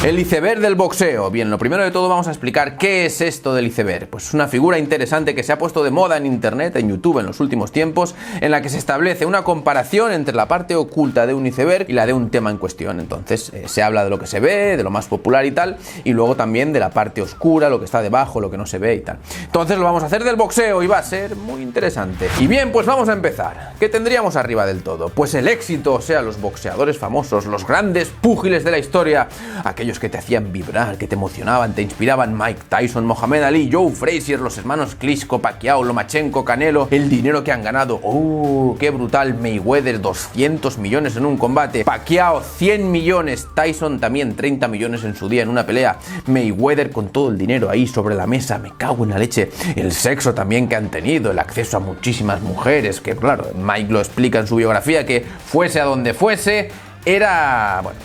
El iceberg del boxeo. Bien, lo primero de todo vamos a explicar qué es esto del iceberg. Pues es una figura interesante que se ha puesto de moda en internet, en YouTube en los últimos tiempos, en la que se establece una comparación entre la parte oculta de un iceberg y la de un tema en cuestión. Entonces se habla de lo que se ve, de lo más popular y tal, y luego también de la parte oscura, lo que está debajo, lo que no se ve y tal. Entonces lo vamos a hacer del boxeo y va a ser muy interesante. Y bien, pues vamos a empezar. ¿Qué tendríamos arriba del todo? Pues el éxito, o sea, los boxeadores famosos, los grandes púgiles de la historia, aquellos que te hacían vibrar, que te emocionaban, te inspiraban: Mike Tyson, Muhammad Ali, Joe Frazier, los hermanos Klitschko, Pacquiao, Lomachenko, Canelo, el dinero que han ganado. ¡Oh, qué brutal! Mayweather, 200 millones en un combate, Pacquiao, 100 millones, Tyson también 30 millones en su día en una pelea, Mayweather con todo el dinero ahí sobre la mesa, me cago en la leche, el sexo también que han tenido, el acceso a muchísimas mujeres, que claro, Mike lo explica en su biografía, que fuese a donde fuese, era, bueno,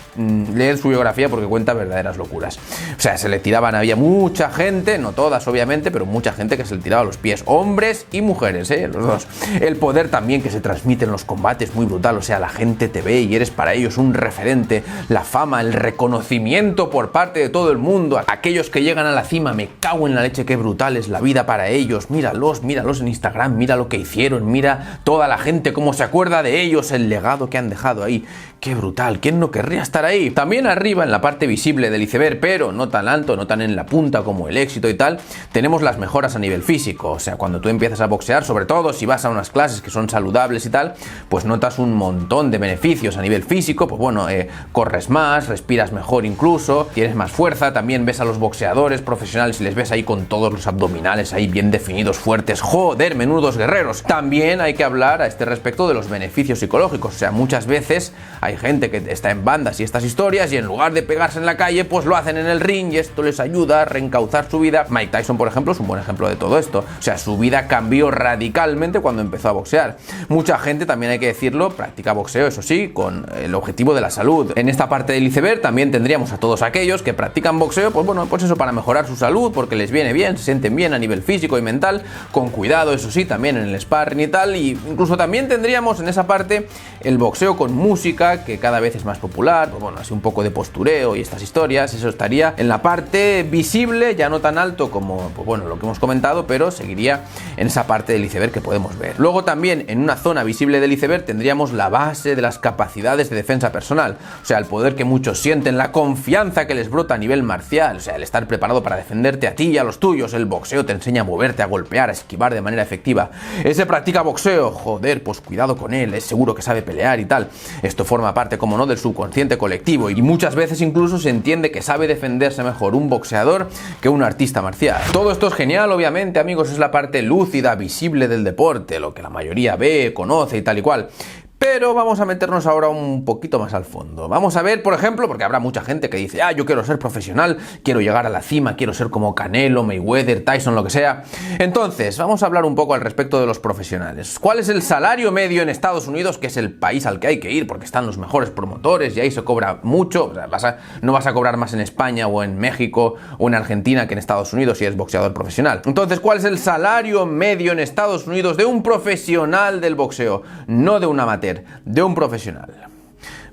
leer su biografía porque cuenta verdaderas locuras. O sea, se le tiraban, había mucha gente, no todas obviamente, pero mucha gente que se le tiraba a los pies, hombres y mujeres, los dos. El poder también que se transmite en los combates, muy brutal, o sea, la gente te ve y eres para ellos un referente, la fama, el reconocimiento por parte de todo el mundo, aquellos que llegan a la cima, me cago en la leche, qué brutal es la vida para ellos, míralos en Instagram, mira lo que hicieron, mira toda la gente cómo se acuerda de ellos, el legado que han dejado ahí, qué brutal, ¿quién no querría estar ahí? También arriba, en la parte visible del iceberg, pero no tan alto, no tan en la punta como el éxito y tal, tenemos las mejoras a nivel físico. O sea, cuando tú empiezas a boxear, sobre todo si vas a unas clases que son saludables y tal, pues notas un montón de beneficios a nivel físico. Pues bueno, corres más, respiras mejor incluso, tienes más fuerza. También ves a los boxeadores profesionales y les ves ahí con todos los abdominales ahí bien definidos, fuertes. ¡Joder, menudos guerreros! También hay que hablar a este respecto de los beneficios psicológicos. O sea, muchas veces hay gente que está en bandas y estas historias y en lugar de pegarse en la calle, pues lo hacen en el ring y esto les ayuda a reencauzar su vida. Mike Tyson, por ejemplo, es un buen ejemplo de todo esto. O sea, su vida cambió radicalmente cuando empezó a boxear. Mucha gente, también hay que decirlo, practica boxeo, eso sí, con el objetivo de la salud. En esta parte del iceberg también tendríamos a todos aquellos que practican boxeo, pues bueno, pues eso, para mejorar su salud, porque les viene bien, se sienten bien a nivel físico y mental, con cuidado, eso sí, también en el sparring y tal. Y incluso también tendríamos en esa parte el boxeo con música, que cada vez es más popular, pues bueno, así un poco de postureo y estas historias. Eso estaría en la parte visible, ya no tan alto como, pues bueno, lo que hemos comentado, pero seguiría en esa parte del iceberg que podemos ver. Luego también en una zona visible del iceberg tendríamos la base de las capacidades de defensa personal, o sea, el poder que muchos sienten, la confianza que les brota a nivel marcial, o sea, el estar preparado para defenderte a ti y a los tuyos. El boxeo te enseña a moverte, a golpear, a esquivar de manera efectiva. Ese practica boxeo, joder, pues cuidado con él, es seguro que sabe pelear y tal. Esto forma parte, como no, del subconsciente colectivo, y muchas veces incluso se entiende que sabe defenderse mejor un boxeador que un artista marcial. Todo esto es genial, obviamente, amigos, es la parte lúcida, visible del deporte, lo que la mayoría ve, conoce y tal y cual. Pero vamos a meternos ahora un poquito más al fondo. Vamos a ver, por ejemplo, porque habrá mucha gente que dice: yo quiero ser profesional, quiero llegar a la cima, quiero ser como Canelo, Mayweather, Tyson, lo que sea. Entonces, vamos a hablar un poco al respecto de los profesionales. ¿Cuál es el salario medio en Estados Unidos, que es el país al que hay que ir, porque están los mejores promotores y ahí se cobra mucho? O sea, no vas a cobrar más en España o en México o en Argentina que en Estados Unidos si eres boxeador profesional. Entonces, ¿cuál es el salario medio en Estados Unidos de un profesional del boxeo? No de un amateur, de un profesional.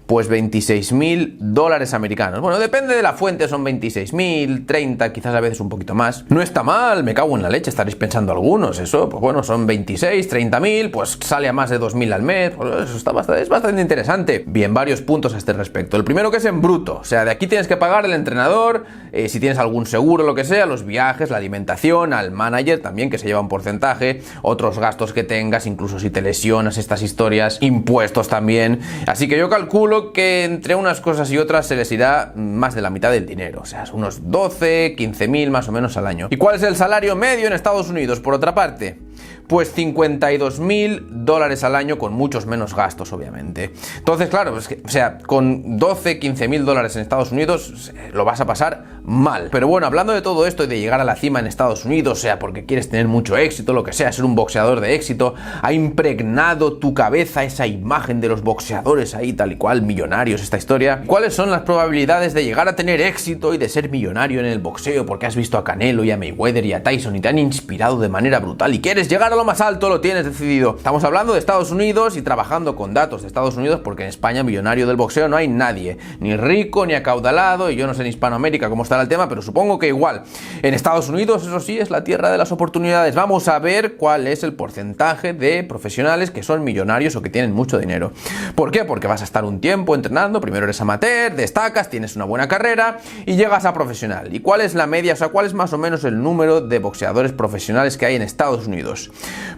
Pues $26.000 americanos. Bueno, depende de la fuente, son 26.000, 30, quizás a veces un poquito más. No está mal, me cago en la leche, estaréis pensando algunos. Eso, pues bueno, son 26, 30.000, pues sale a más de 2.000 al mes. Pues eso es bastante interesante. Bien, varios puntos a este respecto. El primero, que es en bruto. O sea, de aquí tienes que pagar el entrenador, si tienes algún seguro, lo que sea, los viajes, la alimentación, al manager también, que se lleva un porcentaje, otros gastos que tengas, incluso si te lesionas, estas historias, impuestos también. Así que yo calculo que entre unas cosas y otras se les irá más de la mitad del dinero, o sea, unos 12, 15.000 más o menos al año. ¿Y cuál es el salario medio en Estados Unidos, por otra parte? Pues $52.000 al año, con muchos menos gastos, obviamente. Entonces, claro, es que, o sea, con 12, 15.000 dólares en Estados Unidos lo vas a pasar mal. Pero bueno, hablando de todo esto y de llegar a la cima en Estados Unidos, o sea, porque quieres tener mucho éxito, lo que sea, ser un boxeador de éxito, ha impregnado tu cabeza esa imagen de los boxeadores ahí tal y cual, millonarios, esta historia. ¿Cuáles son las probabilidades de llegar a tener éxito y de ser millonario en el boxeo? Porque has visto a Canelo y a Mayweather y a Tyson y te han inspirado de manera brutal y quieres llegar a lo más alto lo tienes decidido. Estamos hablando de Estados Unidos y trabajando con datos de Estados Unidos, porque en España millonario del boxeo no hay nadie, ni rico ni acaudalado, y yo no sé en Hispanoamérica cómo estará el tema, pero supongo que igual. En Estados Unidos, eso sí, es la tierra de las oportunidades. Vamos a ver cuál es el porcentaje de profesionales que son millonarios o que tienen mucho dinero. ¿Por qué? Porque vas a estar un tiempo entrenando, primero eres amateur, destacas, tienes una buena carrera y llegas a profesional. ¿Y cuál es la media? O sea, ¿cuál es más o menos el número de boxeadores profesionales que hay en Estados Unidos?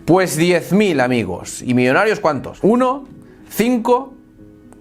Pues 10.000, amigos. ¿Y millonarios cuántos? ¿1? ¿5?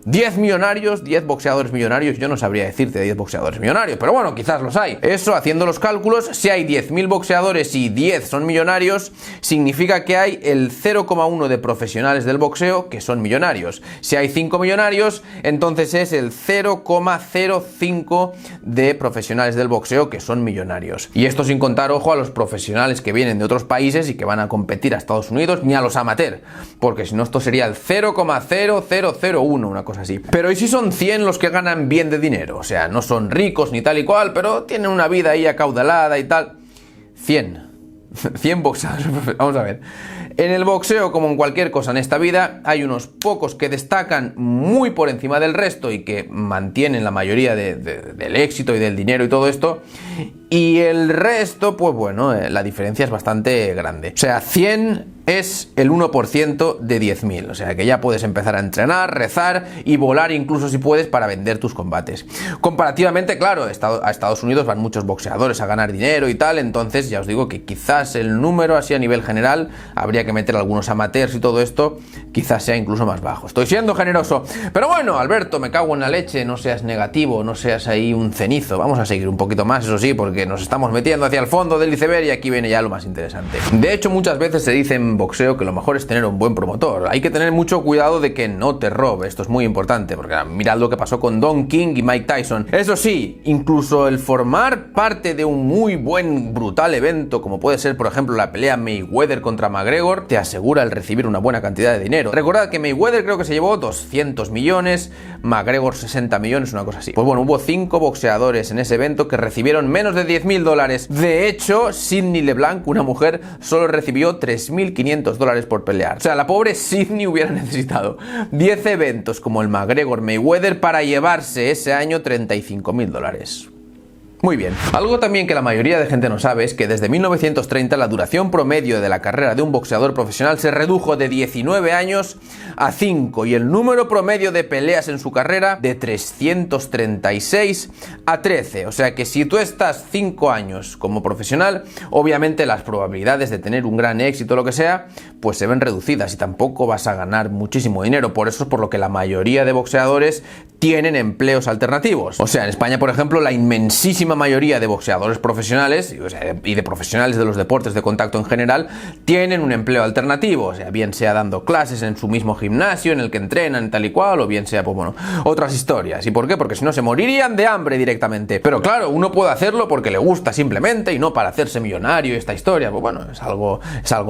10 millonarios, 10 boxeadores millonarios. Yo no sabría decirte 10 boxeadores millonarios, pero bueno, quizás los hay. Eso, haciendo los cálculos, si hay 10.000 boxeadores y 10 son millonarios, significa que hay el 0,1 de profesionales del boxeo que son millonarios. Si hay 5 millonarios, entonces es el 0,05 de profesionales del boxeo que son millonarios. Y esto sin contar, ojo, a los profesionales que vienen de otros países y que van a competir a Estados Unidos, ni a los amateurs, porque si no esto sería el 0,0001, una cosa así. Pero ¿y si son 100 los que ganan bien de dinero? O sea, no son ricos ni tal y cual, pero tienen una vida ahí acaudalada y tal. 100 boxeadores. Vamos a ver. En el boxeo, como en cualquier cosa en esta vida, hay unos pocos que destacan muy por encima del resto y que mantienen la mayoría del éxito y del dinero y todo esto. Y el resto, pues bueno, la diferencia es bastante grande. O sea, 100 es el 1% de 10.000. O sea, que ya puedes empezar a entrenar, rezar y volar incluso si puedes para vender tus combates. Comparativamente, claro, a Estados Unidos van muchos boxeadores a ganar dinero y tal. Entonces, ya os digo que quizás el número así a nivel general, habría que meter algunos amateurs y todo esto, quizás sea incluso más bajo. Estoy siendo generoso. Pero bueno, Alberto, me cago en la leche, no seas negativo, no seas ahí un cenizo. Vamos a seguir un poquito más, eso sí, porque nos estamos metiendo hacia el fondo del iceberg y aquí viene ya lo más interesante. De hecho, muchas veces se dice en boxeo que lo mejor es tener un buen promotor. Hay que tener mucho cuidado de que no te robe. Esto es muy importante, porque mirad lo que pasó con Don King y Mike Tyson. Eso sí, incluso el formar parte de un muy buen, brutal evento, como puede ser, por ejemplo, la pelea Mayweather contra McGregor, te asegura el recibir una buena cantidad de dinero. Recordad que Mayweather creo que se llevó 200 millones, McGregor 60 millones, una cosa así. Pues bueno, hubo 5 boxeadores en ese evento que recibieron menos de $10.000. De hecho, Sidney LeBlanc, una mujer, solo recibió $3.500 por pelear. O sea, la pobre Sidney hubiera necesitado 10 eventos como el McGregor Mayweather para llevarse ese año $35.000. Muy bien. Algo también que la mayoría de gente no sabe es que desde 1930 la duración promedio de la carrera de un boxeador profesional se redujo de 19 años a 5 y el número promedio de peleas en su carrera de 336 a 13. O sea que si tú estás 5 años como profesional, obviamente las probabilidades de tener un gran éxito o lo que sea, pues se ven reducidas y tampoco vas a ganar muchísimo dinero. Por eso es por lo que la mayoría de boxeadores tienen empleos alternativos. O sea, en España, por ejemplo, la inmensísima mayoría de boxeadores profesionales y de profesionales de los deportes de contacto en general tienen un empleo alternativo, o sea, bien sea dando clases en su mismo gimnasio en el que entrenan tal y cual, o bien sea, pues bueno, otras historias. ¿Y por qué? Porque si no se morirían de hambre directamente. Pero claro, uno puede hacerlo porque le gusta simplemente y no para hacerse millonario. Esta historia, pues bueno, es algo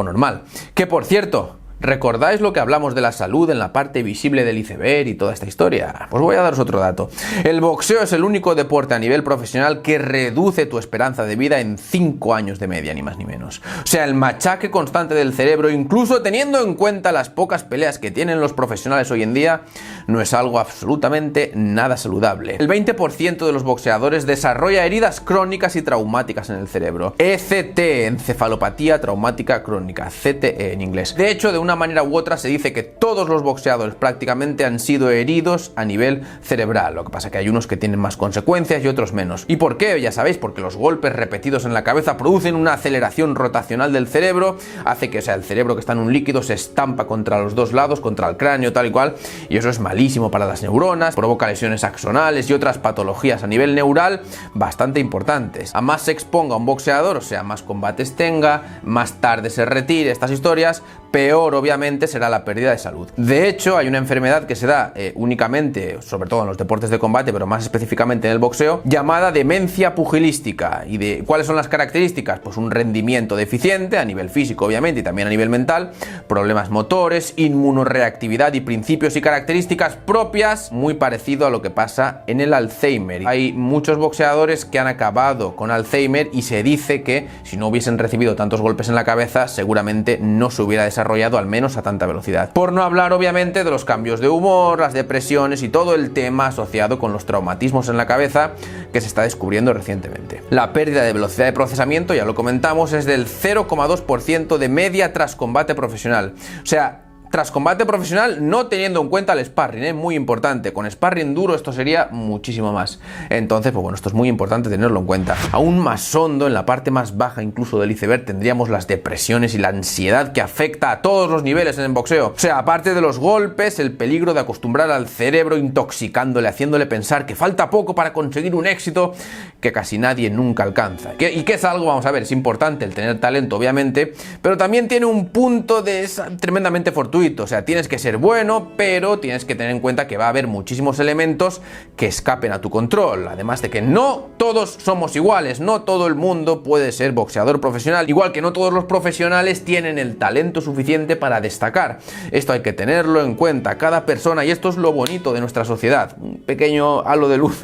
normal. Que por cierto, ¿recordáis lo que hablamos de la salud en la parte visible del iceberg y toda esta historia? Pues voy a daros otro dato. El boxeo es el único deporte a nivel profesional que reduce tu esperanza de vida en 5 años de media, ni más ni menos. O sea, el machaque constante del cerebro, incluso teniendo en cuenta las pocas peleas que tienen los profesionales hoy en día, no es algo absolutamente nada saludable. El 20% de los boxeadores desarrolla heridas crónicas y traumáticas en el cerebro. ECT, encefalopatía traumática crónica, CTE en inglés. De hecho, de una manera u otra se dice que todos los boxeadores prácticamente han sido heridos a nivel cerebral. Lo que pasa es que hay unos que tienen más consecuencias y otros menos. ¿Y por qué? Ya sabéis, porque los golpes repetidos en la cabeza producen una aceleración rotacional del cerebro, hace que, o sea, el cerebro que está en un líquido se estampa contra los dos lados, contra el cráneo, tal y cual, y eso es malísimo para las neuronas, provoca lesiones axonales y otras patologías a nivel neural bastante importantes. A más se exponga un boxeador, o sea, más combates tenga, más tarde se retire, estas historias, peor obviamente será la pérdida de salud. De hecho, hay una enfermedad que se da únicamente, sobre todo en los deportes de combate, pero más específicamente en el boxeo, llamada demencia pugilística. ¿Y de cuáles son las características? Pues un rendimiento deficiente a nivel físico, obviamente, y también a nivel mental, problemas motores, inmunoreactividad y principios y características propias, muy parecido a lo que pasa en el Alzheimer. Hay muchos boxeadores que han acabado con Alzheimer y se dice que si no hubiesen recibido tantos golpes en la cabeza, seguramente no se hubiera desarrollado al menos a tanta velocidad. Por no hablar obviamente de los cambios de humor, las depresiones y todo el tema asociado con los traumatismos en la cabeza que se está descubriendo recientemente. La pérdida de velocidad de procesamiento, ya lo comentamos, es del 0,2% de media tras combate profesional. O sea, tras combate profesional, no teniendo en cuenta el sparring, muy importante. Con sparring duro esto sería muchísimo más. Entonces, pues bueno, esto es muy importante tenerlo en cuenta. Aún más hondo, en la parte más baja incluso del iceberg, tendríamos las depresiones y la ansiedad que afecta a todos los niveles en el boxeo. O sea, aparte de los golpes, el peligro de acostumbrar al cerebro intoxicándole, haciéndole pensar que falta poco para conseguir un éxito que casi nadie nunca alcanza. Y que es algo, vamos a ver, es importante el tener talento, obviamente, pero también tiene un punto de tremendamente fortuito. O sea, tienes que ser bueno, pero tienes que tener en cuenta que va a haber muchísimos elementos que escapen a tu control. Además de que no todos somos iguales, no todo el mundo puede ser boxeador profesional, igual que no todos los profesionales tienen el talento suficiente para destacar. Esto hay que tenerlo en cuenta. Cada persona, y esto es lo bonito de nuestra sociedad, un pequeño halo de luz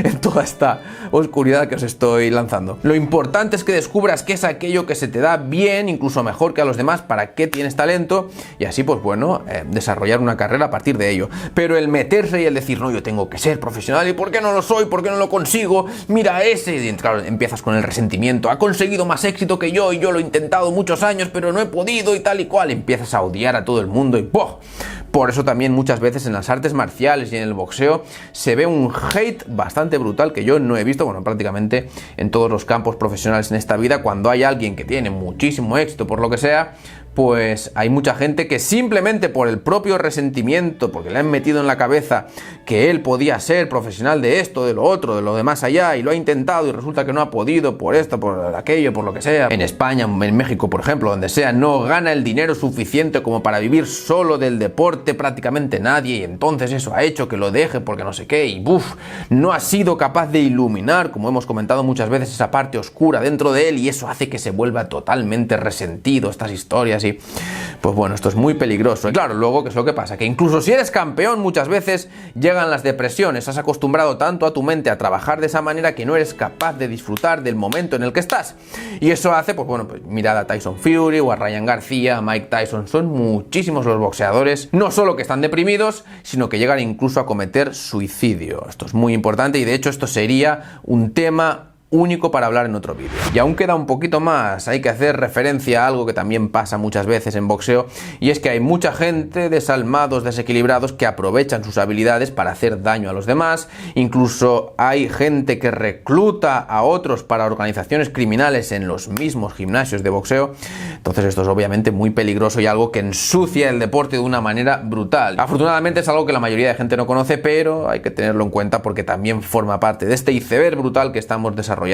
en toda esta oscuridad que os estoy lanzando. Lo importante es que descubras qué es aquello que se te da bien, incluso mejor que a los demás, para qué tienes talento, y así pues bueno, desarrollar una carrera a partir de ello. Pero el meterse y el decir, no, yo tengo que ser profesional, ¿y por qué no lo soy? ¿Por qué no lo consigo? Mira ese, y claro, empiezas con el resentimiento, ha conseguido más éxito que yo, y yo lo he intentado muchos años, pero no he podido y tal y cual, empiezas a odiar a todo el mundo y ¡boh! Por eso también muchas veces en las artes marciales y en el boxeo se ve un hate bastante brutal que yo no he visto, bueno, prácticamente en todos los campos profesionales en esta vida. Cuando hay alguien que tiene muchísimo éxito por lo que sea, pues hay mucha gente que simplemente por el propio resentimiento, porque le han metido en la cabeza que él podía ser profesional de esto, de lo otro, de lo de más allá, y lo ha intentado y resulta que no ha podido por esto, por aquello, por lo que sea. En España, en México, por ejemplo, donde sea, no gana el dinero suficiente como para vivir solo del deporte prácticamente nadie, y entonces eso ha hecho que lo deje porque no sé qué, y no ha sido capaz de iluminar, como hemos comentado muchas veces, esa parte oscura dentro de él, y eso hace que se vuelva totalmente resentido estas historias. Y pues bueno, esto es muy peligroso. Y claro, luego, ¿qué es lo que pasa? Que incluso si eres campeón, muchas veces llegan las depresiones. Has acostumbrado tanto a tu mente a trabajar de esa manera que no eres capaz de disfrutar del momento en el que estás. Y eso hace, pues bueno, pues mirad a Tyson Fury o a Ryan García, a Mike Tyson. Son muchísimos los boxeadores, no solo que están deprimidos, sino que llegan incluso a cometer suicidio. Esto es muy importante y de hecho esto sería un tema único para hablar en otro vídeo. Y aún queda un poquito más, hay que hacer referencia a algo que también pasa muchas veces en boxeo, y es que hay mucha gente, desalmados, desequilibrados, que aprovechan sus habilidades para hacer daño a los demás. Incluso hay gente que recluta a otros para organizaciones criminales en los mismos gimnasios de boxeo. Entonces esto es obviamente muy peligroso y algo que ensucia el deporte de una manera brutal. Afortunadamente es algo que la mayoría de gente no conoce, pero hay que tenerlo en cuenta porque también forma parte de este iceberg brutal que estamos desarrollando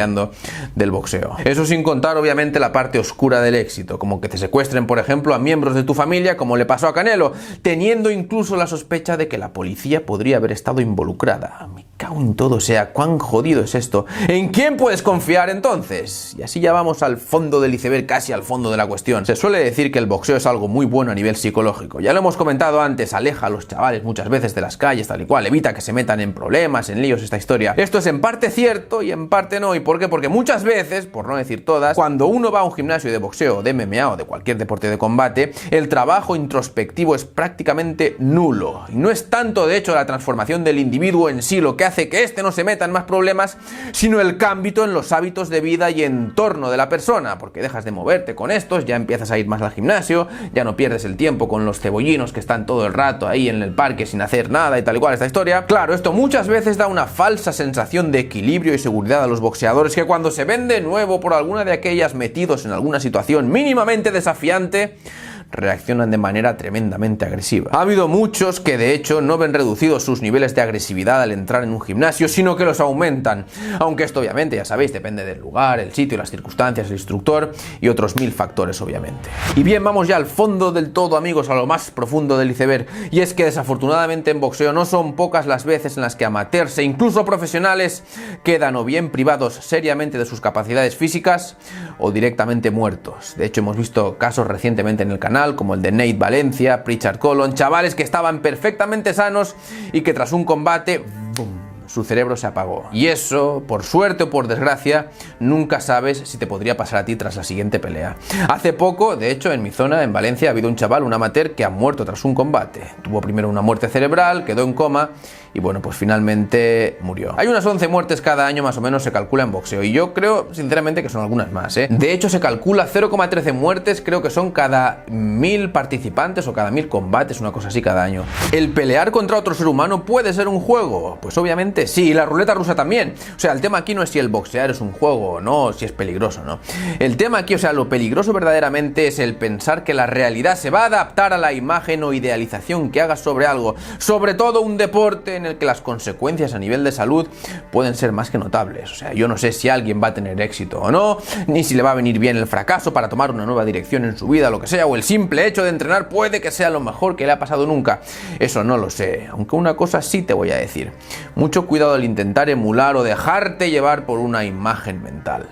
del boxeo. Eso sin contar obviamente la parte oscura del éxito, como que te secuestren por ejemplo a miembros de tu familia, como le pasó a Canelo, teniendo incluso la sospecha de que la policía podría haber estado involucrada. Me cago en todo, o sea, cuán jodido es esto. ¿En quién puedes confiar entonces? Y así ya vamos al fondo del iceberg, casi al fondo de la cuestión. Se suele decir que el boxeo es algo muy bueno a nivel psicológico. Ya lo hemos comentado antes, aleja a los chavales muchas veces de las calles, tal y cual, evita que se metan en problemas, en líos, esta historia. Esto es en parte cierto y en parte no. ¿Y por qué? Porque muchas veces, por no decir todas, cuando uno va a un gimnasio de boxeo, de MMA o de cualquier deporte de combate, el trabajo introspectivo es prácticamente nulo. Y no es tanto, de hecho, la transformación del individuo en sí lo que hace que éste no se meta en más problemas, sino el cambio en los hábitos de vida y entorno de la persona, porque dejas de moverte con estos, ya empiezas a ir más al gimnasio, ya no pierdes el tiempo con los cebollinos que están todo el rato ahí en el parque sin hacer nada y tal y cual esta historia. Claro, esto muchas veces da una falsa sensación de equilibrio y seguridad a los boxeadores, que cuando se ven de nuevo por alguna de aquellas metidos en alguna situación mínimamente desafiante, reaccionan de manera tremendamente agresiva. Ha habido muchos que de hecho no ven reducidos sus niveles de agresividad al entrar en un gimnasio, sino que los aumentan, aunque esto obviamente, ya sabéis, depende del lugar, el sitio, las circunstancias, el instructor y otros 1000 factores obviamente. Y bien, vamos ya al fondo del todo, amigos, a lo más profundo del iceberg, y es que desafortunadamente en boxeo no son pocas las veces en las que amateurs e incluso profesionales quedan o bien privados seriamente de sus capacidades físicas o directamente muertos. De hecho, hemos visto casos recientemente en el canal como el de Nate Valencia, Pritchard Colon, chavales que estaban perfectamente sanos y que tras un combate, ¡bum!, su cerebro se apagó. Y eso, por suerte o por desgracia, nunca sabes si te podría pasar a ti tras la siguiente pelea. Hace poco, de hecho, en mi zona, en Valencia, ha habido un chaval, un amateur, que ha muerto tras un combate. Tuvo primero una muerte cerebral, quedó en coma y bueno, pues finalmente murió. Hay unas 11 muertes cada año más o menos, se calcula en boxeo, y yo creo sinceramente que son algunas más, ¿eh? De hecho, se calcula 0,13 muertes, creo que son cada 1000 participantes o cada 1000 combates, una cosa así cada año. ¿El pelear contra otro ser humano puede ser un juego? Pues obviamente sí, y la ruleta rusa también. O sea, el tema aquí no es si el boxear es un juego o no, si es peligroso, ¿no? El tema aquí, o sea, lo peligroso verdaderamente es el pensar que la realidad se va a adaptar a la imagen o idealización que hagas sobre algo, sobre todo un deporte en el que las consecuencias a nivel de salud pueden ser más que notables. O sea, yo no sé si alguien va a tener éxito o no, ni si le va a venir bien el fracaso para tomar una nueva dirección en su vida, lo que sea, o el simple hecho de entrenar puede que sea lo mejor que le ha pasado nunca. Eso no lo sé, aunque una cosa sí te voy a decir: mucho cuidado al intentar emular o dejarte llevar por una imagen mental.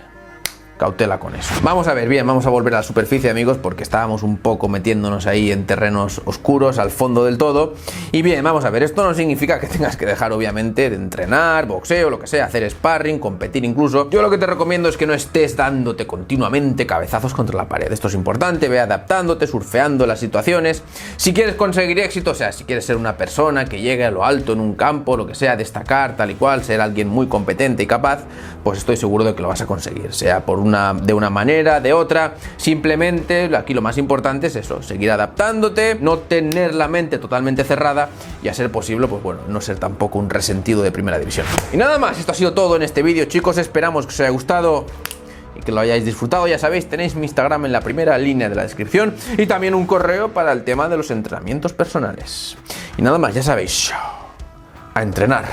Cautela con eso. Vamos a ver, bien, vamos a volver a la superficie, amigos, porque estábamos un poco metiéndonos ahí en terrenos oscuros, al fondo del todo. Y bien, vamos a ver, esto no significa que tengas que dejar, obviamente, de entrenar, boxeo, lo que sea, hacer sparring, competir incluso. Yo lo que te recomiendo es que no estés dándote continuamente cabezazos contra la pared. Esto es importante, ve adaptándote, surfeando las situaciones. Si quieres conseguir éxito, o sea, si quieres ser una persona que llegue a lo alto en un campo, lo que sea, destacar, tal y cual, ser alguien muy competente y capaz, pues estoy seguro de que lo vas a conseguir, sea de una manera, de otra. Simplemente aquí lo más importante es eso, seguir adaptándote, no tener la mente totalmente cerrada y a ser posible, pues bueno, no ser tampoco un resentido de primera división. Y nada más, esto ha sido todo en este vídeo, chicos, esperamos que os haya gustado y que lo hayáis disfrutado. Ya sabéis, tenéis mi Instagram en la primera línea de la descripción y también un correo para el tema de los entrenamientos personales. Y nada más, ya sabéis, a entrenar.